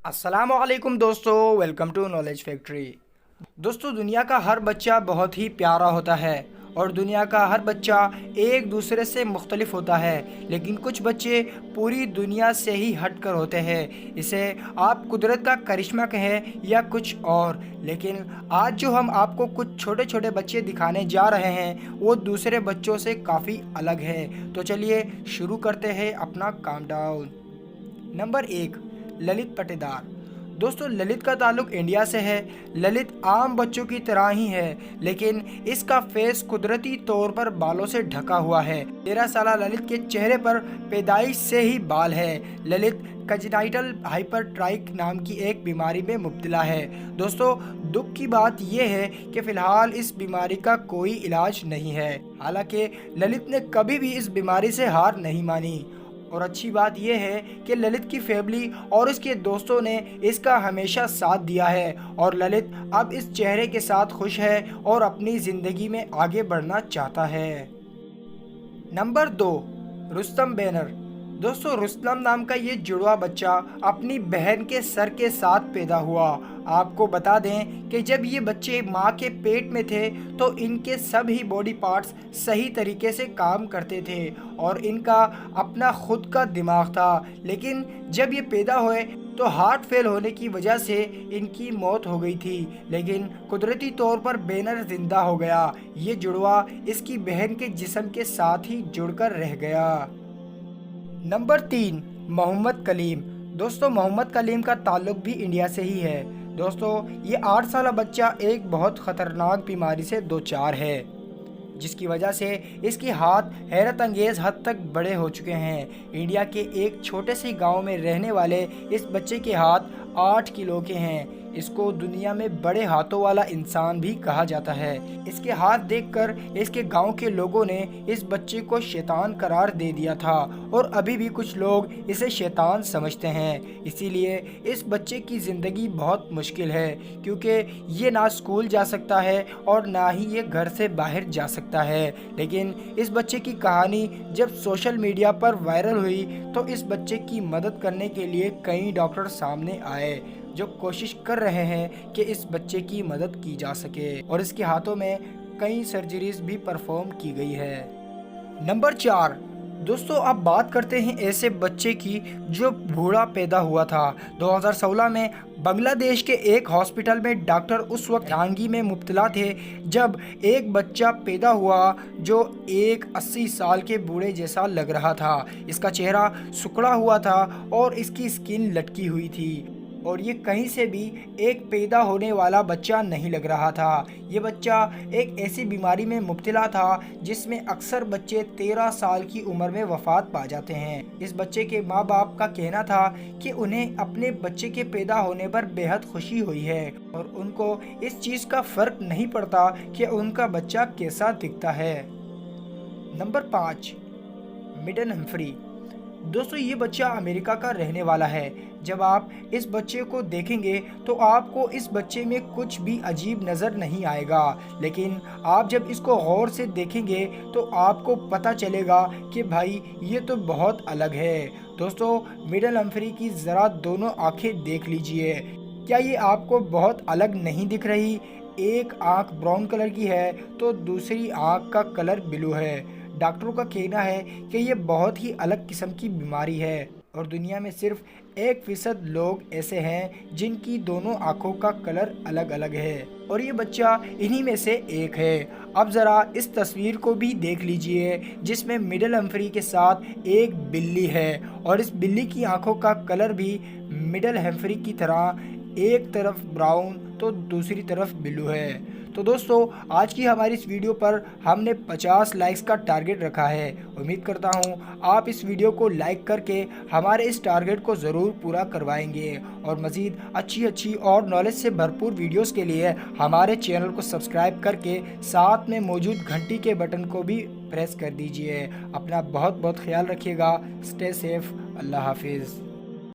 السلام علیکم دوستو، ویلکم ٹو نالج فیکٹری۔ دوستو، دنیا کا ہر بچہ بہت ہی پیارا ہوتا ہے اور دنیا کا ہر بچہ ایک دوسرے سے مختلف ہوتا ہے، لیکن کچھ بچے پوری دنیا سے ہی ہٹ کر ہوتے ہیں۔ اسے آپ قدرت کا کرشمہ کہیں یا کچھ اور، لیکن آج جو ہم آپ کو کچھ چھوٹے چھوٹے بچے دکھانے جا رہے ہیں وہ دوسرے بچوں سے کافی الگ ہے۔ تو چلیے شروع کرتے ہیں اپنا کاؤنٹ ڈاؤن۔ نمبر 1، للت پٹیدار۔ دوستو، للت کا تعلق انڈیا سے ہے۔ للت عام بچوں کی طرح ہی ہے، لیکن اس کا فیس قدرتی طور پر بالوں سے ڈھکا ہوا ہے۔ 13 سالہ للت کے چہرے پر پیدائش سے ہی بال ہے۔ للت کنجنائٹل ہائپرٹرائک نام کی ایک بیماری میں مبتلا ہے۔ دوستو، دکھ کی بات یہ ہے کہ فی الحال اس بیماری کا کوئی علاج نہیں ہے، حالانکہ للت نے کبھی بھی اس بیماری سے ہار نہیں مانی۔ اور اچھی بات یہ ہے کہ للت کی فیملی اور اس کے دوستوں نے اس کا ہمیشہ ساتھ دیا ہے، اور للت اب اس چہرے کے ساتھ خوش ہے اور اپنی زندگی میں آگے بڑھنا چاہتا ہے۔ Number 2، Rustam banner. دوستو، رستم نام کا یہ جڑواں بچہ اپنی بہن کے سر کے ساتھ پیدا ہوا۔ آپ کو بتا دیں کہ جب یہ بچے ماں کے پیٹ میں تھے تو ان کے سبھی باڈی پارٹس صحیح طریقے سے کام کرتے تھے اور ان کا اپنا خود کا دماغ تھا، لیکن جب یہ پیدا ہوئے تو ہارٹ فیل ہونے کی وجہ سے ان کی موت ہو گئی تھی، لیکن قدرتی طور پر بینر زندہ ہو گیا۔ یہ جڑواں اس کی بہن کے جسم کے ساتھ ہی جڑ کر رہ گیا۔ نمبر 3، محمد کلیم۔ دوستو، محمد کلیم کا تعلق بھی انڈیا سے ہی ہے۔ دوستو، یہ 8 سالہ بچہ ایک بہت خطرناک بیماری سے دوچار ہے، جس کی وجہ سے اس کے ہاتھ حیرت انگیز حد تک بڑے ہو چکے ہیں۔ انڈیا کے ایک چھوٹے سے گاؤں میں رہنے والے اس بچے کے ہاتھ 8 کلو کے ہیں۔ اس کو دنیا میں بڑے ہاتھوں والا انسان بھی کہا جاتا ہے۔ اس کے ہاتھ دیکھ کر اس کے گاؤں کے لوگوں نے اس بچے کو شیطان قرار دے دیا تھا، اور ابھی بھی کچھ لوگ اسے شیطان سمجھتے ہیں۔ اسی لیے اس بچے کی زندگی بہت مشکل ہے، کیونکہ یہ نہ اسکول جا سکتا ہے اور نہ ہی یہ گھر سے باہر جا سکتا ہے۔ لیکن اس بچے کی کہانی جب سوشل میڈیا پر وائرل ہوئی تو اس بچے کی مدد کرنے کے لیے کئی ڈاکٹر سامنے آئے جو کوشش کر رہے ہیں کہ اس بچے کی مدد کی جا سکے، اور اس کے ہاتھوں میں کئی سرجریز بھی پرفارم کی گئی ہے۔ نمبر 4، دوستو، اب بات کرتے ہیں ایسے بچے کی جو بوڑھا پیدا ہوا تھا۔ 2016 میں بنگلہ دیش کے ایک ہاسپٹل میں ڈاکٹر اس وقت حیرانگی میں مبتلا تھے جب ایک بچہ پیدا ہوا جو ایک 80 سال کے بوڑھے جیسا لگ رہا تھا۔ اس کا چہرہ سکڑا ہوا تھا اور اس کی اسکن لٹکی ہوئی تھی، اور یہ کہیں سے بھی ایک پیدا ہونے والا بچہ نہیں لگ رہا تھا۔ یہ بچہ ایک ایسی بیماری میں مبتلا تھا جس میں اکثر بچے 13 سال کی عمر میں وفات پا جاتے ہیں۔ اس بچے کے ماں باپ کا کہنا تھا کہ انہیں اپنے بچے کے پیدا ہونے پر بے حد خوشی ہوئی ہے، اور ان کو اس چیز کا فرق نہیں پڑتا کہ ان کا بچہ کیسا دکھتا ہے۔ Number 5، maiden ہمفری۔ دوستو، یہ بچہ امریکہ کا رہنے والا ہے۔ جب آپ اس بچے کو دیکھیں گے تو آپ کو اس بچے میں کچھ بھی عجیب نظر نہیں آئے گا، لیکن آپ جب اس کو غور سے دیکھیں گے تو آپ کو پتہ چلے گا کہ بھائی یہ تو بہت الگ ہے۔ دوستو، میڈن ہمفری کی ذرا دونوں آنکھیں دیکھ لیجئے، کیا یہ آپ کو بہت الگ نہیں دکھ رہی؟ ایک آنکھ براؤن کلر کی ہے تو دوسری آنکھ کا کلر بلو ہے۔ ڈاکٹروں کا کہنا ہے کہ یہ بہت ہی الگ قسم کی بیماری ہے، اور دنیا میں صرف 1% لوگ ایسے ہیں جن کی دونوں آنکھوں کا کلر الگ الگ ہے، اور یہ بچہ انہی میں سے ایک ہے۔ اب ذرا اس تصویر کو بھی دیکھ لیجئے جس میں میڈن ہمفری کے ساتھ ایک بلی ہے، اور اس بلی کی آنکھوں کا کلر بھی میڈن ہمفری کی طرح ایک طرف براؤن تو دوسری طرف بلو ہے۔ تو دوستو، آج کی ہماری اس ویڈیو پر ہم نے 50 لائکس کا ٹارگٹ رکھا ہے۔ امید کرتا ہوں آپ اس ویڈیو کو لائک کر کے ہمارے اس ٹارگٹ کو ضرور پورا کروائیں گے، اور مزید اچھی اور نالج سے بھرپور ویڈیوز کے لیے ہمارے چینل کو سبسکرائب کر کے ساتھ میں موجود گھنٹی کے بٹن کو بھی پریس کر دیجئے۔ اپنا بہت خیال رکھیے گا۔ Stay safe. اللہ حافظ۔